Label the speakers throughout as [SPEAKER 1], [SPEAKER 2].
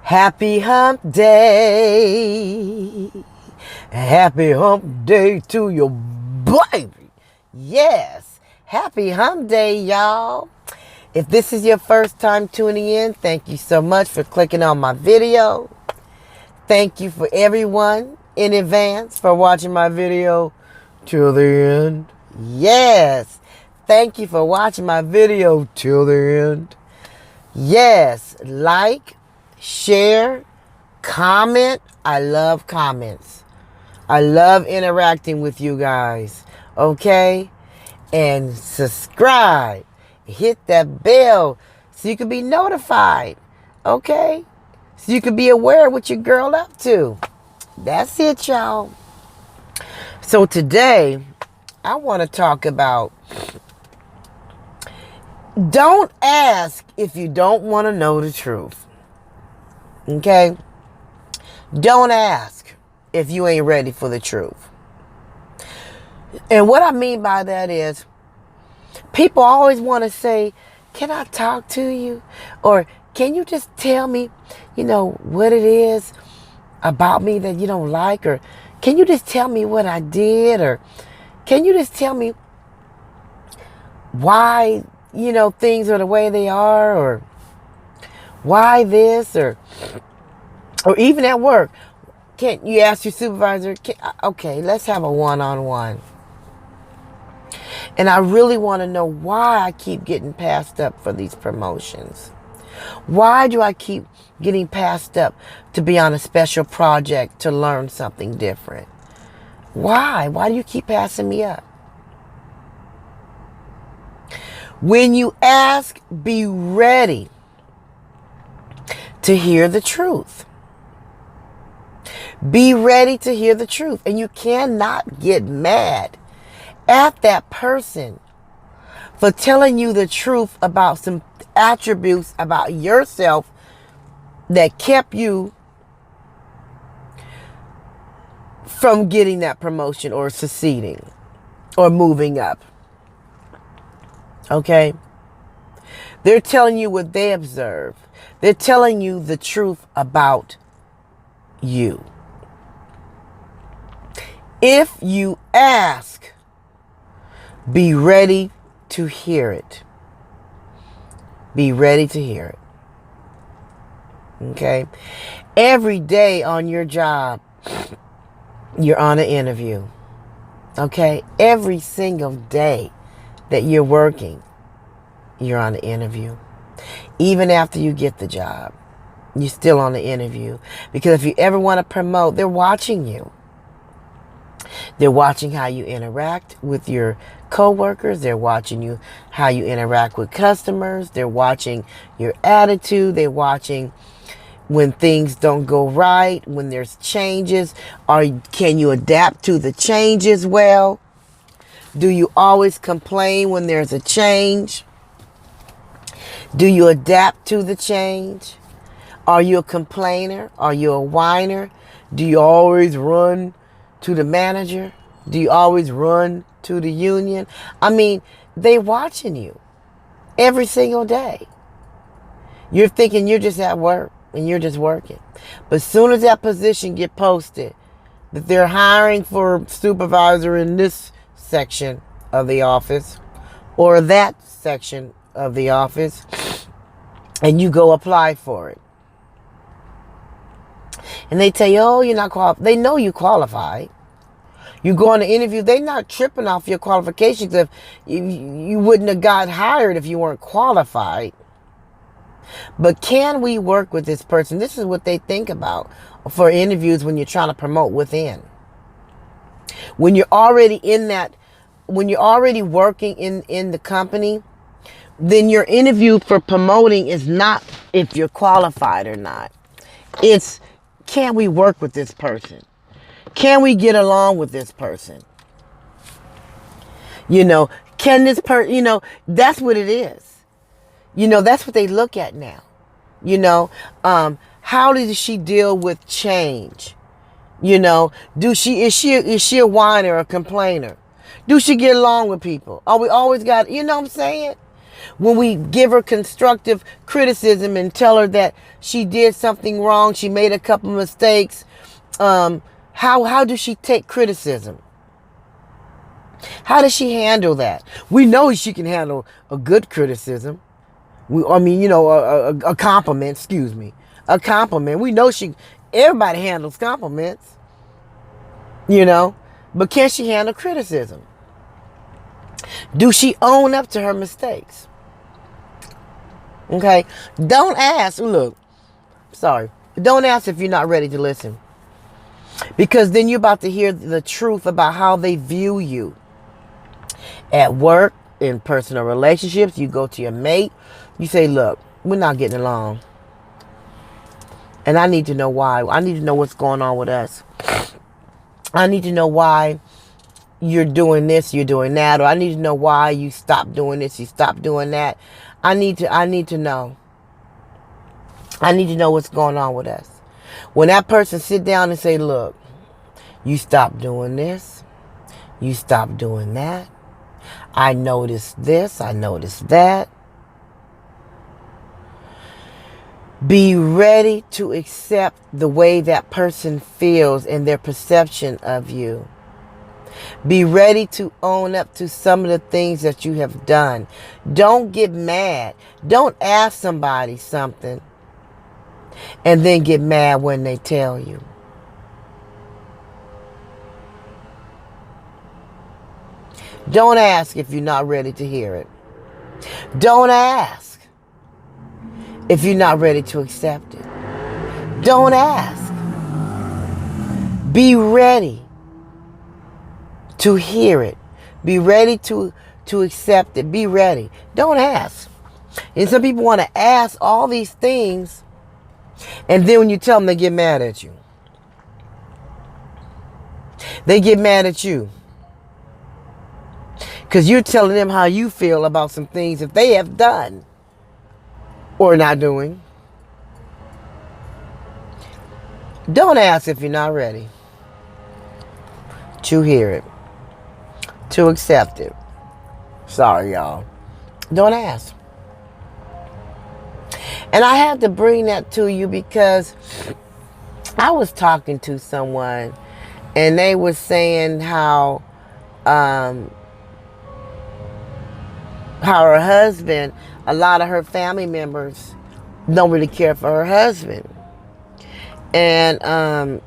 [SPEAKER 1] Happy hump day. Happy hump day to your baby. Yes. Happy hump day, y'all. If this is your first time tuning in, thank you so much for clicking on my video. Thank you for everyone in advance for watching my video till the end. Yes. Thank you for watching my video till the end. Yes. Like, share, comment. I love comments. I love interacting with you guys. Okay? And subscribe. Hit that bell so you can be notified. Okay? So you can be aware of what your girl up to. That's it, y'all. So today, I want to talk about don't ask if you don't want to know the truth. Okay? Don't ask if you ain't ready for the truth. And what I mean by that is, people always want to say, can I talk to you? Or can you just tell me, what it is about me that you don't like? Or can you just tell me what I did? Or can you just tell me why, things are the way they are? Or why this? Or even at work, can't you ask your supervisor, okay, let's have a one-on-one. And I really want to know why I keep getting passed up for these promotions. Why do I keep getting passed up to be on a special project to learn something different? Why? Why do you keep passing me up? When you ask, be ready to hear the truth. Be ready to hear the truth. And you cannot get mad at that person for telling you the truth about some attributes about yourself that kept you from getting that promotion or succeeding or moving up. Okay? They're telling you what they observe. They're telling you the truth about you. If you ask, be ready to hear it. Be ready to hear it. Okay? Every day on your job, you're on an interview. Okay? Every single day that you're working, you're on an interview. Even after you get the job, you're still on the interview. Because if you ever want to promote, they're watching you. They're watching how you interact with your coworkers. They're watching you how you interact with customers. They're watching your attitude. They're watching when things don't go right, when there's changes. Can you adapt to the changes well? Do you always complain when there's a change? Do you adapt to the change? Are you a complainer? Are you a whiner? Do you always run to the manager? Do you always run to the union? I mean, they watching you every single day. You're thinking you're just at work and you're just working. But as soon as that position get posted, that they're hiring for supervisor in this section of the office or that section of the office, and you go apply for it. And they tell you, oh, you're not qualified. They know you qualified. You go on the interview, they're not tripping off your qualifications. If you wouldn't have got hired if you weren't qualified. But can we work with this person? This is what they think about for interviews when you're trying to promote within. When you're already when you're already working in the company, then your interview for promoting is not if you're qualified or not. It's, can we work with this person? Can we get along with this person? Can this person, that's what it is. That's what they look at now. How does she deal with change? Is she a whiner or a complainer? Do she get along with people? We always got, what I'm saying? When we give her constructive criticism and tell her that she did something wrong, she made a couple mistakes, how does she take criticism? How does she handle that? We know she can handle a good criticism. A compliment, excuse me. A compliment. We know everybody handles compliments, but can she handle criticism? Do she own up to her mistakes? Okay? Don't ask if you're not ready to listen. Because then you're about to hear the truth about how they view you. At work, in personal relationships, you go to your mate, you say, look, we're not getting along. And I need to know why. I need to know what's going on with us. I need to know why you're doing this, you're doing that. Or I need to know why you stopped doing this, you stopped doing that. I need to know. I need to know what's going on with us. When that person sit down and say, look, you stopped doing this, you stopped doing that. I noticed this, I noticed that. Be ready to accept the way that person feels and their perception of you. Be ready to own up to some of the things that you have done. Don't get mad. Don't ask somebody something and then get mad when they tell you. Don't ask if you're not ready to hear it. Don't ask if you're not ready to accept it. Don't ask. Be ready to hear it. Be ready to accept it. Be ready. Don't ask. And some people want to ask all these things, and then when you tell them, they get mad at you. They get mad at you. Because you're telling them how you feel about some things that they have done or not doing. Don't ask if you're not ready to hear it, to accept it. Sorry, y'all. Don't ask. And I had to bring that to you because I was talking to someone and they were saying how her husband, a lot of her family members don't really care for her husband. And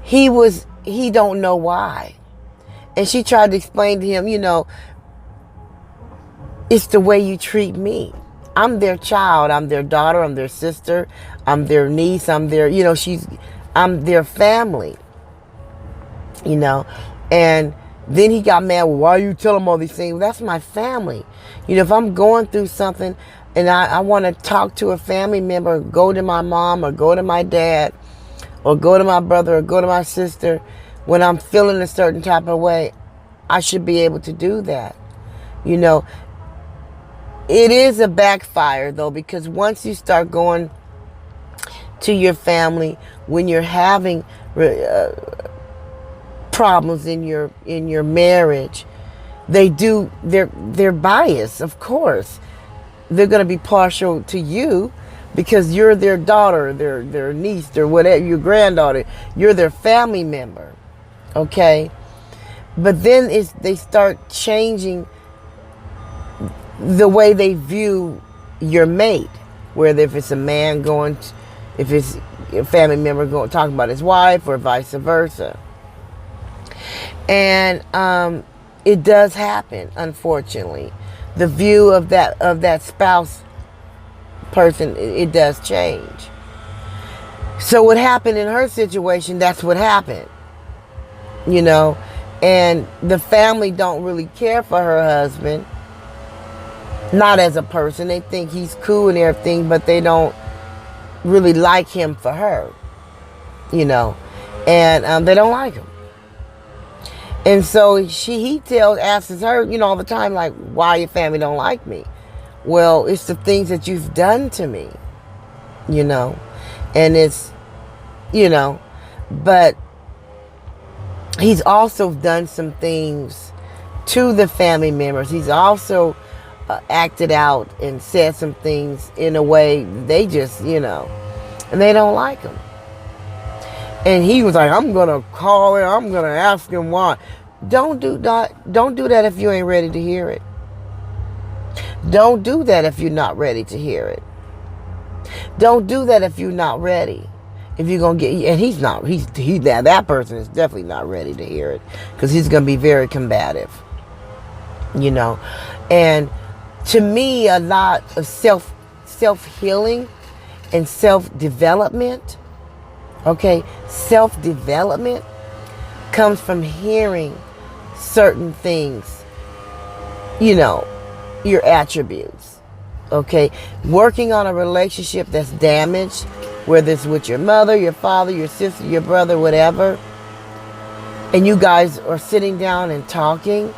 [SPEAKER 1] he don't know why. And she tried to explain to him, it's the way you treat me. I'm their child, I'm their daughter, I'm their sister, I'm their niece, I'm their family. And then he got mad, well, why are you telling them all these things? Well, that's my family. If I'm going through something and I want to talk to a family member, go to my mom or go to my dad or go to my brother or go to my sister, when I'm feeling a certain type of way, I should be able to do that. It is a backfire, though, because once you start going to your family when you're having problems in your marriage, they're biased, of course. They're going to be partial to you because you're their daughter, their niece, their whatever, your granddaughter. You're their family member, okay? But then they start changing the way they view your mate. Whether if it's a man if it's a family member talking about his wife or vice versa. And it does happen, unfortunately. The view of that spouse person, it does change. So what happened in her situation, that's what happened. And the family don't really care for her husband. Not as a person. They think he's cool and everything, but they don't really like him for her. And they don't like him. And so he asks her, all the time, like, why your family don't like me? Well, it's the things that you've done to me, and it's, but he's also done some things to the family members. He's also acted out and said some things in a way they just, and they don't like him. And he was like, I'm going to call him. I'm going to ask him why. Don't do that. Don't do that if you ain't ready to hear it. Don't do that if you're not ready to hear it. Don't do that if you're not ready. If you're going to get, and he's not, that person is definitely not ready to hear it, because he's going to be very combative, and to me, a lot of self-healing and self-development, self-development comes from hearing certain things, your attributes, working on a relationship that's damaged, whether it's with your mother, your father, your sister, your brother, whatever, and you guys are sitting down and talking,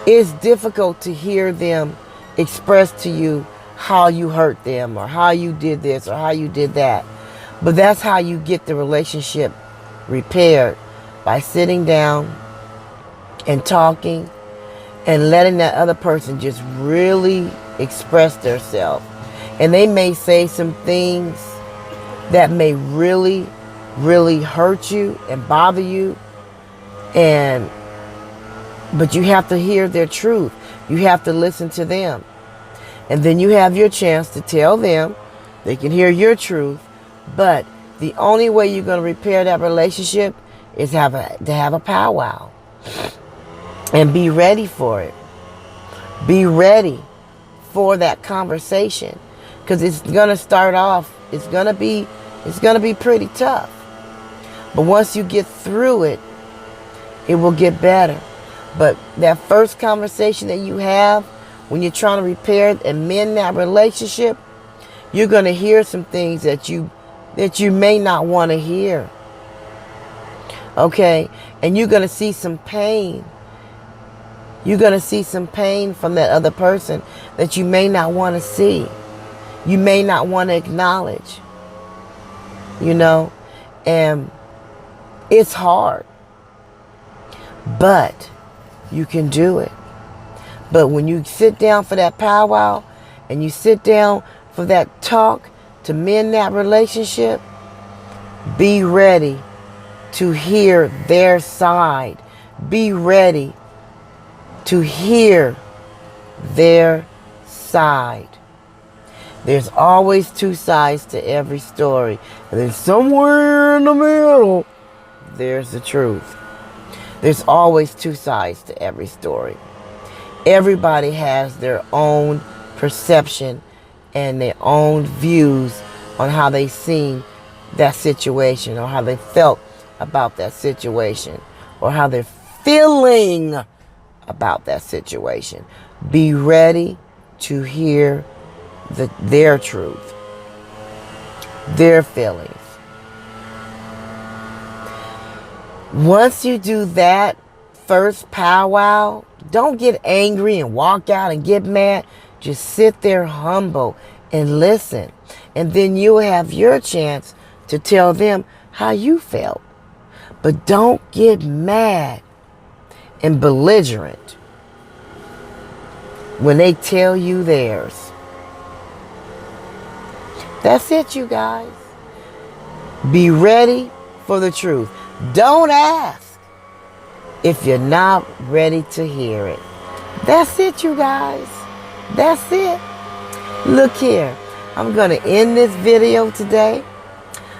[SPEAKER 1] it's difficult to hear them express to you how you hurt them, or how you did this, or how you did that. But that's how you get the relationship repaired, by sitting down and talking and letting that other person just really express themselves. And they may say some things that may really, really hurt you and bother you. But you have to hear their truth. You have to listen to them. And then you have your chance to tell them. They can hear your truth. But the only way you're going to repair that relationship is to have a powwow. And be ready for it. Be ready for that conversation. Because it's going to start off, it's going to be pretty tough. But once you get through it, it will get better. But that first conversation that you have when you're trying to repair and mend that relationship, you're going to hear some things that you may not want to hear. And you're going to see some pain. You're going to see some pain from that other person that you may not want to see. You may not want to acknowledge. And it's hard. But you can do it. But when you sit down for that powwow, and you sit down for that talk to mend that relationship, be ready to hear their side. Be ready to hear their side. There's always two sides to every story. And then somewhere in the middle, there's the truth. There's always two sides to every story. Everybody has their own perception and their own views on how they seen that situation, or how they felt about that situation, or how they're feeling about that situation. Be ready to hear their truth, their feelings. Once you do that first powwow, don't get angry and walk out and get mad. Just sit there humble and listen. And then you'll have your chance to tell them how you felt. But don't get mad and belligerent when they tell you theirs. That's it, you guys. Be ready for the truth. Don't ask if you're not ready to hear it. That's it, you guys. That's it. Look here. I'm going to end this video today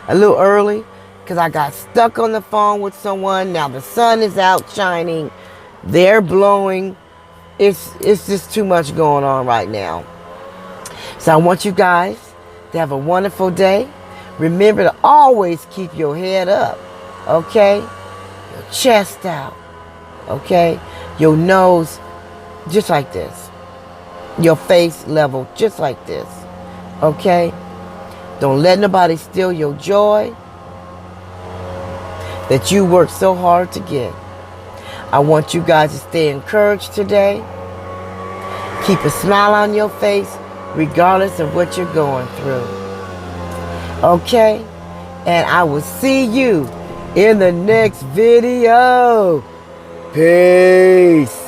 [SPEAKER 1] a little early because I got stuck on the phone with someone. Now the sun is out shining. They're blowing. It's just too much going on right now. So I want you guys to have a wonderful day. Remember to always keep your head up. Okay? Your chest out. Okay? Your nose just like this. Your face level just like this. Okay? Don't let nobody steal your joy that you worked so hard to get. I want you guys to stay encouraged today. Keep a smile on your face regardless of what you're going through. Okay? And I will see you in the next video. Peace.